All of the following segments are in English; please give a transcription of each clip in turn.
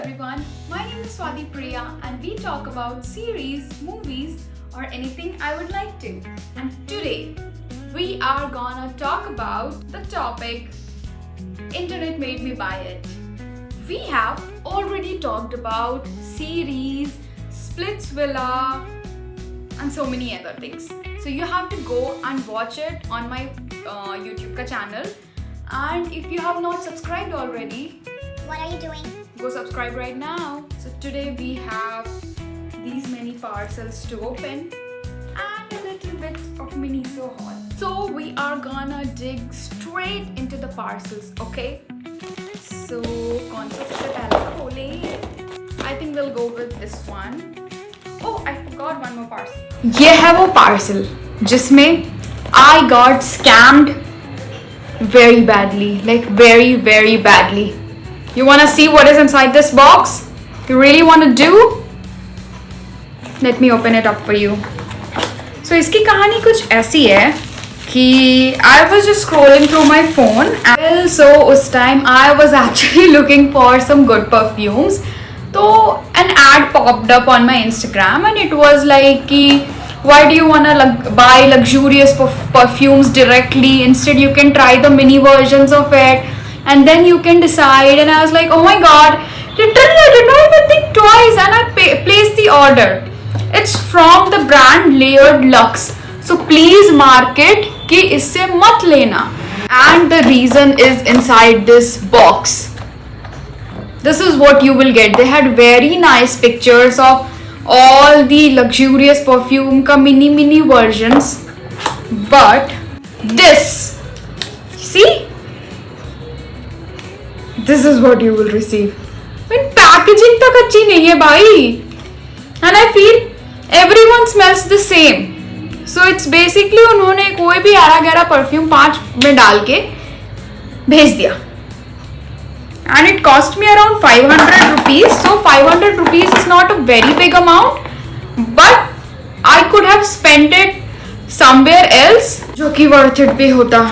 everyone, my name is Swati Priya and we talk about series, movies or anything I would like to. And today we are gonna talk about the topic Internet Made Me Buy It. We have already talked about series, Splitsvilla and so many other things. So you have to go and watch it on my YouTube channel. And if you have not subscribed already, what are you doing? Go subscribe right now. So today we have these many parcels to open and a little bit of mini so haul. So we are gonna dig straight into the parcels, okay? So कौन सा सबसे पहले खोलें? I think we'll go with this one. Oh, I forgot one more parcel. ये है वो parcel जिसमें I got scammed very badly, like very badly. You wanna see what is inside this box? You really wanna do? Let me open it up for you. So इसकी कहानी कुछ ऐसी है कि I was just scrolling through my phone and so उस time I was actually looking for some good perfumes. So an ad popped up on my Instagram and it was like कि why do you wanna buy luxurious perfumes directly? Instead you can try the mini versions of it and then you can decide. And I was like, oh my god, literally I did not even think twice and I placed the order. It's from the brand Layered Luxe. So please mark it कि इससे मत लेना. And the reason is inside this box. This is what you will get. They had very nice pictures of all the luxurious perfume ka mini versions. But this, see? This is what you will receive. When packaging tak अच्छी नहीं है भाई. And I feel everyone smells the same. So it's basically उन्होंने कोई भी 11 perfume 5 में डाल के भेज दिया. And it cost me around 500 rupees. So 500 rupees is not a very big amount, but I could have spent it somewhere else जो कि worth it भी होता.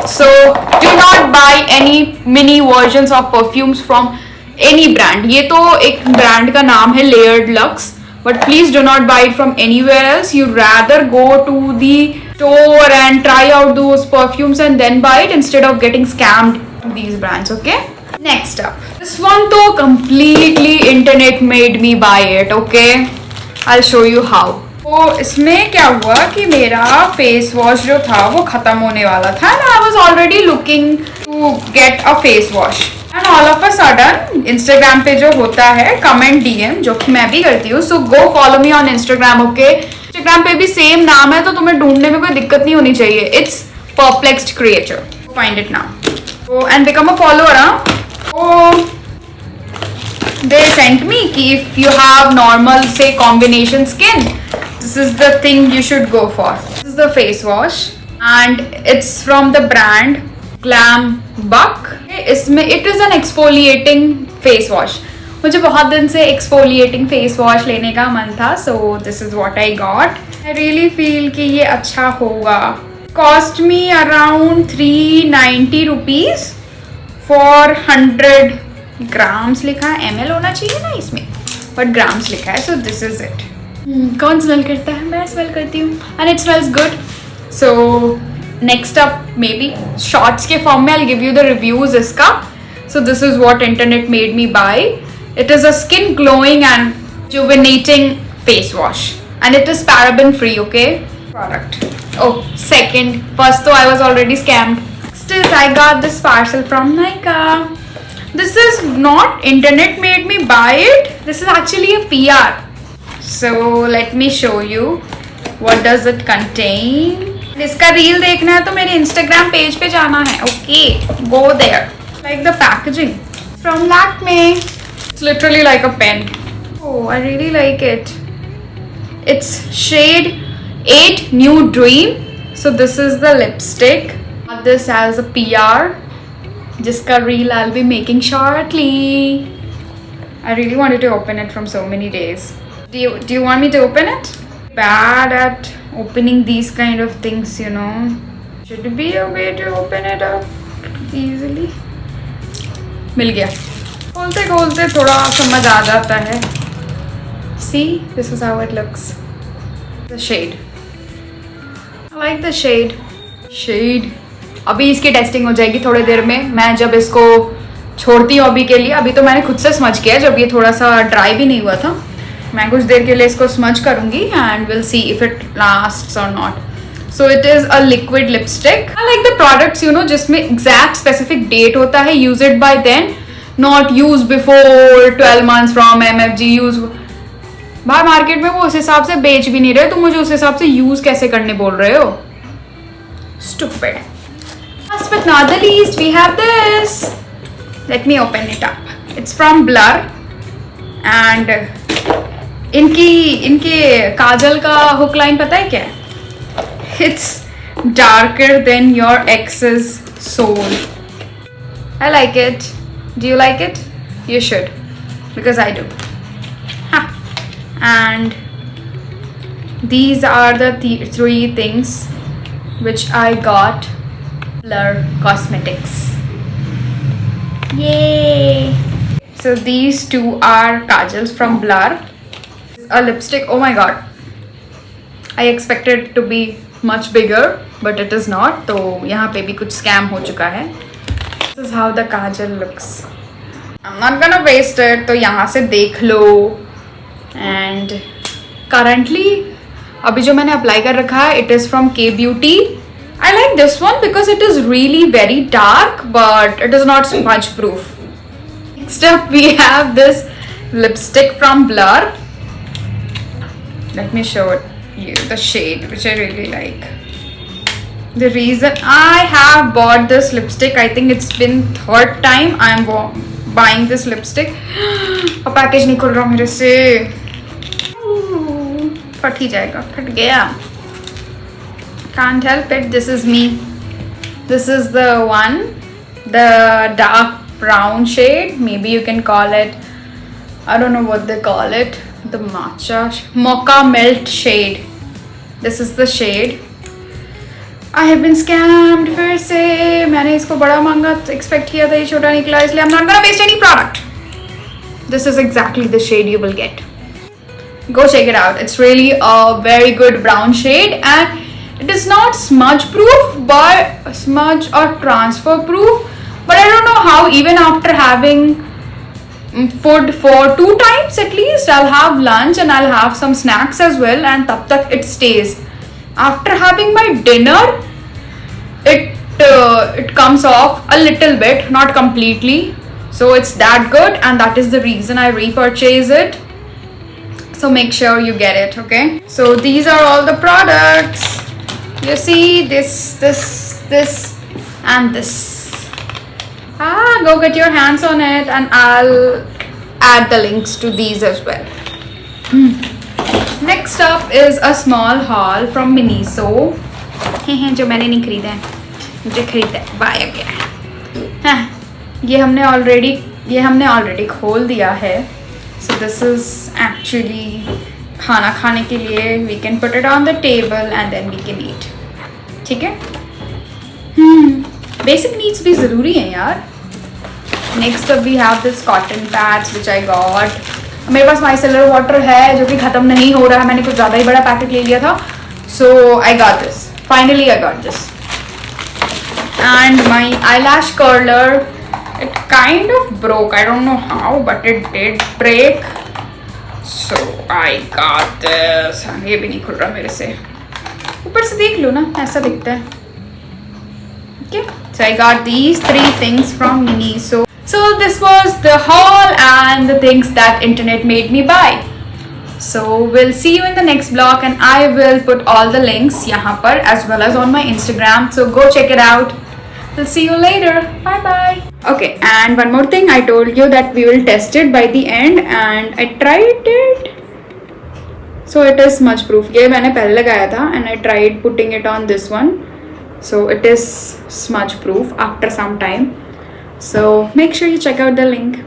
So do not buy any mini versions of perfumes from any brand. ये तो एक brand का नाम है Layered Luxe, but please do not buy it from anywhere else. You rather go to the store and try out those perfumes and then buy it instead of getting scammed to these brands, okay? Next up, this one तो completely internet made me buy it, okay? I'll show you how. तो इसमें क्या हुआ कि मेरा face wash जो था वो खत्म होने वाला था and I was already looking to get a face wash and all of a sudden Instagram पे जो होता है comment DM जो कि मैं भी करती हूँ, so go follow me on Instagram, okay? Instagram पे भी same नाम है तो तुम्हें ढूंढने में कोई दिक्कत नहीं होनी चाहिए. It's Perplexed Creator. Find it now. So and become a follower, huh? So they sent me कि if you have normal say combination skin, this is the thing you should go for. This is the face wash and it's from the brand Glam Buck. इसमें it is an exfoliating face wash. मुझे बहुत दिन से exfoliating face wash लेने का मन था, so this is what I got. I really feel कि ये अच्छा होगा. Cost me around 390 rupees for 100 grams लिखा है. ml होना चाहिए ना इसमें, but grams लिखा है. So this is it. कौन स्मेल करता है? मैं स्मेल करती हूँ and it smells good. So next up maybe shorts के form में I'll give you the reviews इसका. So this is what internet made me buy. It is a skin glowing and rejuvenating face wash and it is paraben free, okay? Product. Oh, second. First though I was already scammed. Next is I got this parcel from Nykaa. This is not internet made me buy it. This is actually a PR. So let me show you what does it contain. इसका reel देखना है तो मेरे Instagram page पे जाना है. Okay, go there. Like the packaging from Lakme. It's literally like a pen. Oh, I really like it. It's shade 8 Nude Dream. So this is the lipstick. Got this as a PR. जिसका reel I'll be making shortly. I really wanted to open it from so many days. Do you want me to open it? Bad at opening these kind of things, you know. Should be a way to open it up easily. मिल गया. खोलते खोलते थोड़ा समझ आ जाता है. See, this is how it looks. The shade. I like the shade. Shade. अभी इसकी testing हो जाएगी थोड़ी देर में. मैं जब इसको छोड़ती हूँ अभी के लिए, अभी तो मैंने खुद से स्मज किया जब ये थोड़ा सा ड्राई भी नहीं हुआ था. मैं कुछ देर के लिए इसको स्मज करूँगी and will see if it lasts और not. So it is a liquid lipstick. I like the products, you know, जिसमें exact specific date होता है. Use it by then, not use before 12 months from MFG. Use बाहर market में वो उस हिसाब से बेच भी नहीं रहे, तो मुझे उस हिसाब से यूज कैसे करने बोल रहे हो? Stupid. Last but not the least, we have this. Let me open it up. It's from Blur and इनके काजल का हुक लाइन पता है क्या है? It's darker than your ex's soul. I like it. Do you like it? You should, because I do. Ha. And these are the three things which I got. Blur Cosmetics. Yay! So these two are kajals from Blur. A lipstick. Oh my god! I expected it to be much bigger, but it is not. तो यहाँ पे भी कुछ scam हो चुका है. This is how the kajal looks. I'm not gonna waste it. तो यहाँ से देख लो. And currently अभी जो मैंने अप्लाई कर रखा है, it is from K Beauty. I like this one because it is really very dark, but it is not smudge proof. Next up we have this lipstick from Blur. Let me show you the shade which I really like. The reason I have bought this lipstick, I think it's been third time I am buying this lipstick. और package नहीं खुल रहा मेरे से. फट ही जाएगा. फट गया. Can't help it. This is me. This is the one, the dark brown shade. Maybe you can call it, I don't know what they call it. The mocha melt shade. This is the shade. I have been scammed फिर से. मैंने इसको बड़ा महंगा expect किया था, ये छोटा निकला, इसलिए I'm not gonna waste any product. This is exactly the shade you will get. Go check it out. It's really a very good brown shade and it is not smudge proof, but smudge or transfer proof. But I don't know how, even after having food for 2 times at least, I'll have lunch and I'll have some snacks as well, and tab tak it stays. After having my dinner, it comes off a little bit, not completely. So it's that good, and that is the reason I repurchase it. So make sure you get it, okay? So these are all the products. You see this and this. Go get your hands on it, and I'll add the links to these as well. Next up is a small haul from Miniso. जो मैंने नहीं खरीदा है, मुझे खरीदा है, bye गया. ये हमने ऑलरेडी खोल दिया है. So this is actually खाना खाने के लिए. We can put it on the table and then we can eat. ठीक है. Basic needs भी ज़रूरी हैं यार. Next up we have this cotton pads which I got. मेरे पास micellar water है जो कि ख़त्म नहीं हो रहा है. मैंने कुछ ज़्यादा ही बड़ा पैकेट ले लिया था. So I got this. Finally I got this. And my eyelash curler, it kind of broke. I don't know how, but it did break. So I got this. ये भी नहीं खुल रहा मेरे से. ऊपर से देख लो ना, ऐसा दिखता है. Okay, so I got these 3 things from Miniso. So this was the haul and the things that internet made me buy. So we'll see you in the next vlog, and I will put all the links यहाँ पर as well as on my Instagram. So go check it out. We'll see you later. Bye bye. Okay, and one more thing, I told you that we will test it by the end, and I tried it. So it is smudge proof. ये मैंने पहले लगाया था, and I tried putting it on this one. So it is smudge proof after some time. So make sure you check out the link.